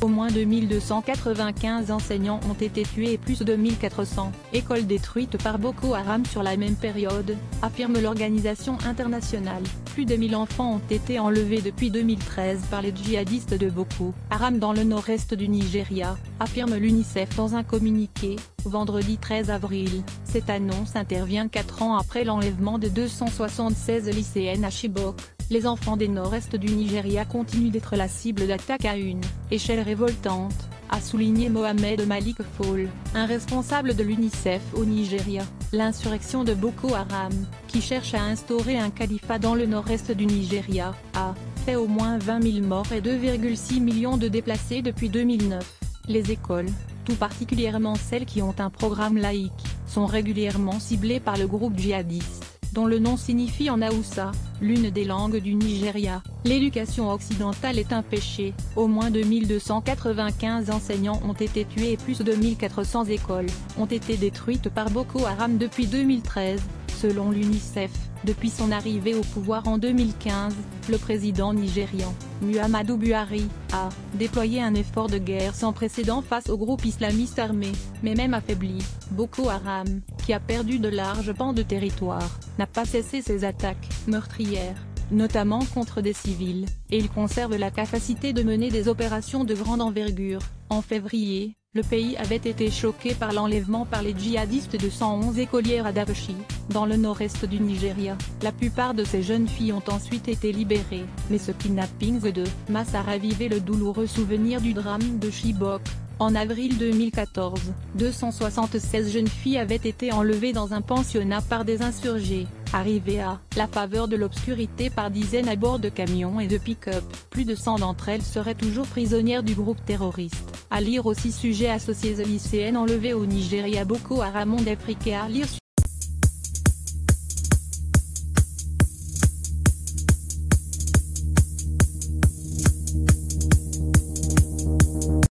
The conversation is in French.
Au moins 2295 enseignants ont été tués et plus de 1400 écoles détruites par Boko Haram sur la même période, affirme l'organisation internationale. Plus de 1000 enfants ont été enlevés depuis 2013 par les djihadistes de Boko Haram dans le nord-est du Nigeria, affirme l'UNICEF dans un communiqué, vendredi 13 avril. Cette annonce intervient 4 ans après l'enlèvement de 276 lycéennes à Chibok. Les enfants des nord-est du Nigeria continuent d'être la cible d'attaques à une échelle révoltante, a souligné Mohamed Malik Fall, un responsable de l'UNICEF au Nigeria. L'insurrection de Boko Haram, qui cherche à instaurer un califat dans le nord-est du Nigeria, a fait au moins 20 000 morts et 2,6 millions de déplacés depuis 2009. Les écoles, tout particulièrement celles qui ont un programme laïque, sont régulièrement ciblées par le groupe djihadiste, dont le nom signifie en Haoussa, l'une des langues du Nigeria. L'éducation occidentale est un péché. Au moins 2295 enseignants ont été tués et plus de 1400 écoles ont été détruites par Boko Haram depuis 2013, selon l'UNICEF. Depuis son arrivée au pouvoir en 2015, le président nigérian, Muhammadu Buhari, a déployé un effort de guerre sans précédent face au groupe islamiste armé, mais même affaibli, Boko Haram, qui a perdu de larges pans de territoire, n'a pas cessé ses attaques meurtrières, notamment contre des civils, et il conserve la capacité de mener des opérations de grande envergure. En février, le pays avait été choqué par l'enlèvement par les djihadistes de 111 écolières à Davachi, dans le nord-est du Nigeria. La plupart de ces jeunes filles ont ensuite été libérées, mais ce kidnapping de masse a ravivé le douloureux souvenir du drame de Chibok. En avril 2014, 276 jeunes filles avaient été enlevées dans un pensionnat par des insurgés, arrivées à la faveur de l'obscurité par dizaines à bord de camions et de pick-up. Plus de 100 d'entre elles seraient toujours prisonnières du groupe terroriste. À lire aussi sujets associés aux lycéennes enlevées au Nigeria. Boko Haram Monde Afrique. À lire